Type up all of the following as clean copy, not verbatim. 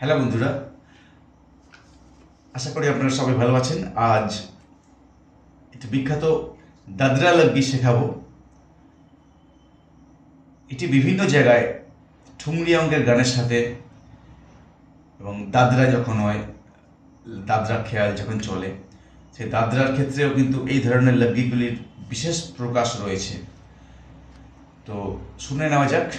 Hello বন্ধুরা, আশা করি আপনারা সবাই ভালো আছেন। আজ একটি বিখ্যাত দাদরা লগ্গি শেখাবো। এটি বিভিন্ন জায়গায় ঠুমরি অঙ্কের গানের সাথে এবং দাদরা যখন হয়, দাদরা খেয়াল যখন চলে, সেই দাদরার ক্ষেত্রেও কিন্তু এই ধরনের লগ্গিগুলির বিশেষ প্রকাশ রয়েছে। তো শুনে নেওয়া যাক।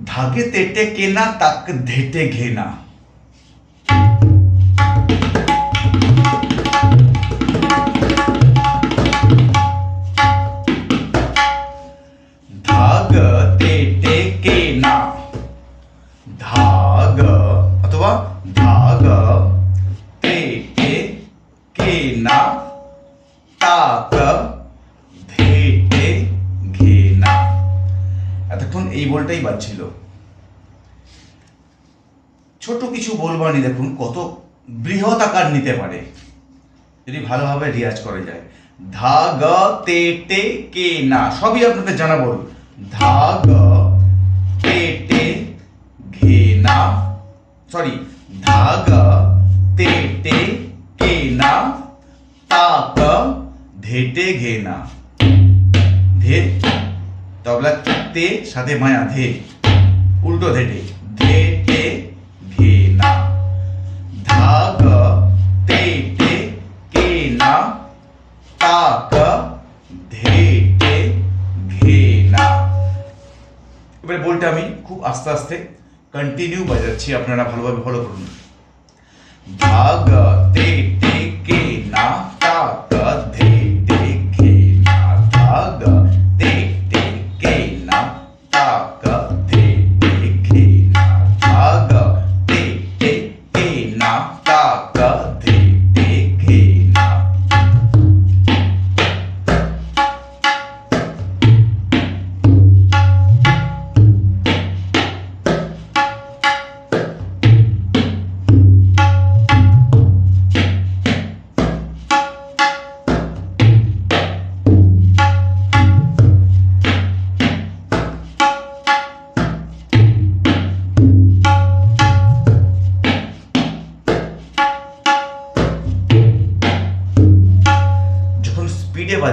धागे तेटे केना ताक धेटे घेना। धाग तेटे केना, धाग अथवा धाग तेटे केना ताक धेटे घेना। এতক্ষণ এই বলটাই বাজছিল। ছোট কিছু বলবানি দেখুন কত বৃহৎ আকার নিতে পারে যদি ভালোভাবে রিয়াজ করা যায়। ধা গ তে টে কে না, সবই আপনাদের জানা বল। ধা গ তে টে ঘে না, সরি, ধা গ তে টে কে না তাক ধেটে ঘে না। ধে তবলা তে সাথে মায়া ধে, উল্টো ধেটে, ধেটে ঘে না। ধাগ তেটে কে না তাক ধেটে ঘে না। এবারে বলটা আমি খুব আস্তে আস্তে কন্টিনিউ বাজাচ্ছি, আপনারা ভালোভাবে ফলো করুন। ধাগ তেটে কে না তাক ধেটে ঘে না। ধাগ তেটে কে না তাক ধেটে ঘে না। ধাগ তেটে কে না তাক ধেটে ঘে না।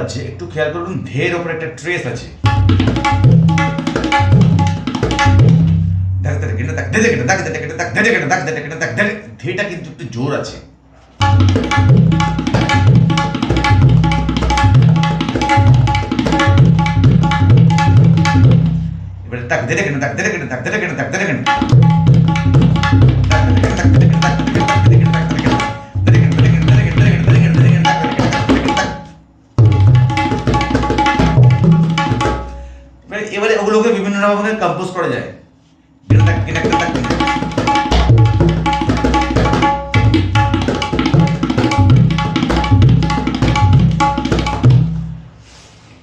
বাজছে, একটু খেয়াল করুন ধের ওপরে একটা ট্রেস আছে। ধেটা কিন্তু একটু জোর আছে। এবারে তাক ধেরে কেন তাক ধেরে কেন তাক ধেরে কেন তাক ধেরে কেন এবারে ওগুলোকে বিভিন্ন রকমভাবে কম্পোজ করা যায়।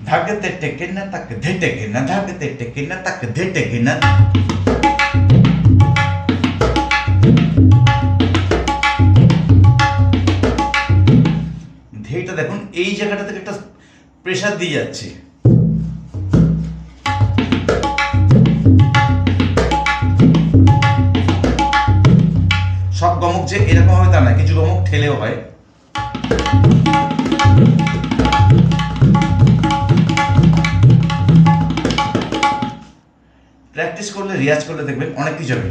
धागते टेके न तक धेटे के न धागते टेके न तक धेटे के न। ধেটা দেখুন এই জায়গাটা থেকে একটা প্রেসার দিয়ে যাচ্ছে। সব গমক যে এরকম হয় তা না, কিছু গমক ঠেলেও হয়। প্র্যাকটিস করলে, রিয়াজ করলে দেখবেন অনেক কিছু হবে।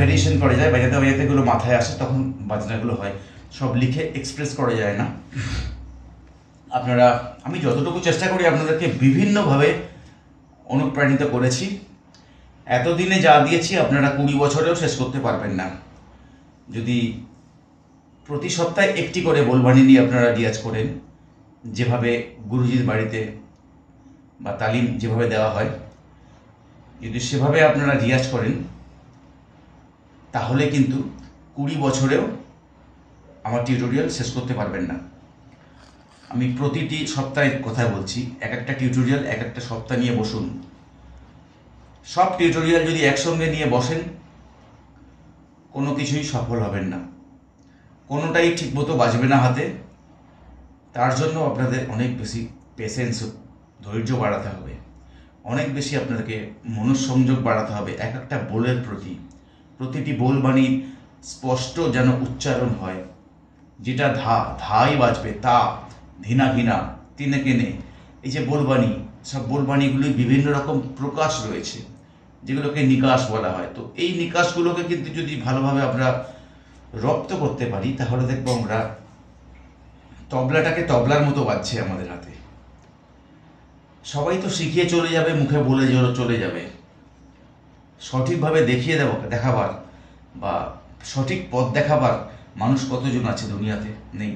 ভ্যারিয়েশন করা যায়, বাজাতে বাজাতে এগুলো মাথায় আসে, তখন বাজনাগুলো হয়। সব লিখে এক্সপ্রেস করা যায় না। আপনারা, আমি যতটুকু চেষ্টা করি আপনাদেরকে বিভিন্নভাবে অনুপ্রাণিত করেছি। এতদিনে যা দিয়েছি আপনারা 20 বছরেও শেষ করতে পারবেন না। যদি প্রতি সপ্তাহে একটি করে বোলবাণী নিয়ে আপনারা রিয়াজ করেন, যেভাবে গুরুজির বাড়িতে বা তালিম যেভাবে দেওয়া হয়, যদি সেভাবে আপনারা রিয়াজ করেন তাহলে কিন্তু 20 বছরেও আমার টিউটোরিয়াল শেষ করতে পারবেন না। আমি প্রতিটি সপ্তাহের কথা বলছি, এক একটা টিউটোরিয়াল এক একটা সপ্তাহ নিয়ে বসুন, সব টিউটোরিয়াল যদি একসঙ্গে নিয়ে বসেন, কোনো কিছুই সফল হবেন না, কোনোটাই ঠিকমতো বাজবে না হাতে। তার জন্য আপনাদের অনেক বেশি পেশেন্স, ধৈর্য বাড়াতে হবে, অনেক বেশি আপনাদেরকে মনঃসংযোগ বাড়াতে হবে এক একটা বোলের প্রতি। প্রতিটি বোল বাণীর স্পষ্ট যেন উচ্চারণ হয়, যেটা ধাই বাজবে, তা, ধিনা ঘিনা, তিনে কেনে, এই যে বোলবাণী, সব বোলবাণীগুলির বিভিন্ন রকম প্রকাশ রয়েছে, যেগুলোকে নিকাশ বলা হয়। তো এই নিকাশগুলোকে কিন্তু যদি ভালোভাবে আমরা রপ্ত করতে পারি, তাহলে দেখবো আমরা তবলাটাকে তবলার মতো বাজছে আমাদের হাতে। সবাই তো শিখিয়ে চলে যাবে, মুখে বলে চলে যাবে, সঠিকভাবে দেখাবার বা সঠিক পথ দেখাবার মানুষ কতজন আছে দুনিয়াতে? নেই,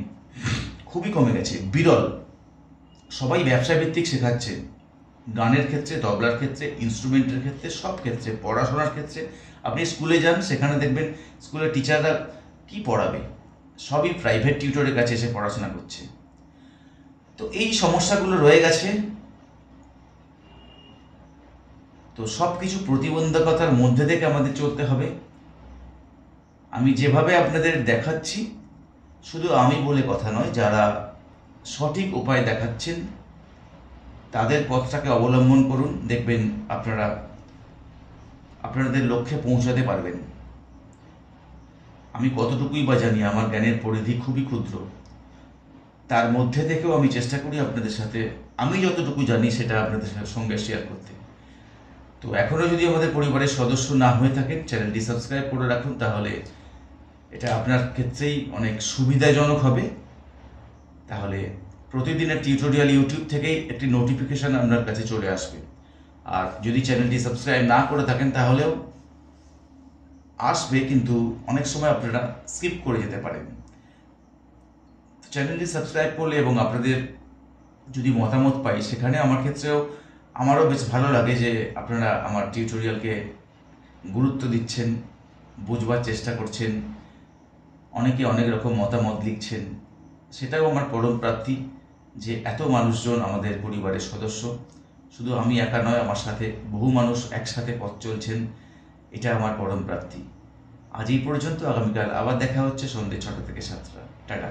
খুবই কমে গেছে, বিরল। সবাই ব্যবসা ভিত্তিক শেখাচ্ছে, গানের ক্ষেত্রে, তবলার ক্ষেত্রে, ইনস্ট্রুমেন্টের ক্ষেত্রে, সব ক্ষেত্রে, পড়াশোনার ক্ষেত্রে। আপনি স্কুলে যান, সেখানে দেখবেন স্কুলের টিচাররা কি পড়াবে, সবই প্রাইভেট টিউটরের কাছে এসে পড়াশোনা করছে। তো এই সমস্যাগুলো রয়ে গেছে। তো সব কিছু প্রতিবন্ধকতার মধ্যে থেকে আমাদের চলতে হবে। আমি যেভাবে আপনাদের দেখাচ্ছি, শুধু আমি বলে কথা নয়, যারা সঠিক উপায় দেখাচ্ছেন তাদের পথটাকে অবলম্বন করুন, দেখবেন আপনারা আপনাদের লক্ষ্যে পৌঁছাতে পারবেন। আমি কতটুকুই বা জানি, আমার জ্ঞানের পরিধি খুবই ক্ষুদ্র, তার মধ্যে থেকেও আমি চেষ্টা করি আপনাদের সাথে আমি যতটুকু জানি সেটা আপনাদের সঙ্গে শেয়ার করতে। তো এখনও যদি আমাদের পরিবারের সদস্য না হয়ে থাকেন, চ্যানেলটি সাবস্ক্রাইব করে রাখুন, তাহলে এটা আপনার ক্ষেত্রেই অনেক সুবিধাজনক হবে। তাহলে প্রতিদিনের টিউটোরিয়াল ইউটিউব থেকেই একটি নোটিফিকেশান আপনার কাছে চলে আসবে। আর যদি চ্যানেলটি সাবস্ক্রাইব না করে থাকেন তাহলেও আসবে, কিন্তু অনেক সময় আপনারা স্কিপ করে যেতে পারেন। চ্যানেলটি সাবস্ক্রাইব করলে এবং আপনাদের যদি মতামত পাই, সেখানে আমার ক্ষেত্রেও আমারও বেশ ভালো লাগে যে আপনারা আমার টিউটোরিয়ালকে গুরুত্ব দিচ্ছেন, বুঝবার চেষ্টা করছেন, অনেকে অনেক রকম মতামত লিখছেন। সেটাও আমার পরম প্রাপ্তি যে এত মানুষজন আমাদের পরিবারের সদস্য। শুধু আমি একা নয়, আমার সাথে বহু মানুষ একসাথে পথ চলছেন, এটা আমার পরম প্রাপ্তি। আজ এই পর্যন্ত, আগামীকাল আবার দেখা হচ্ছে সন্ধ্যে 6টা থেকে 7টা। টাটা।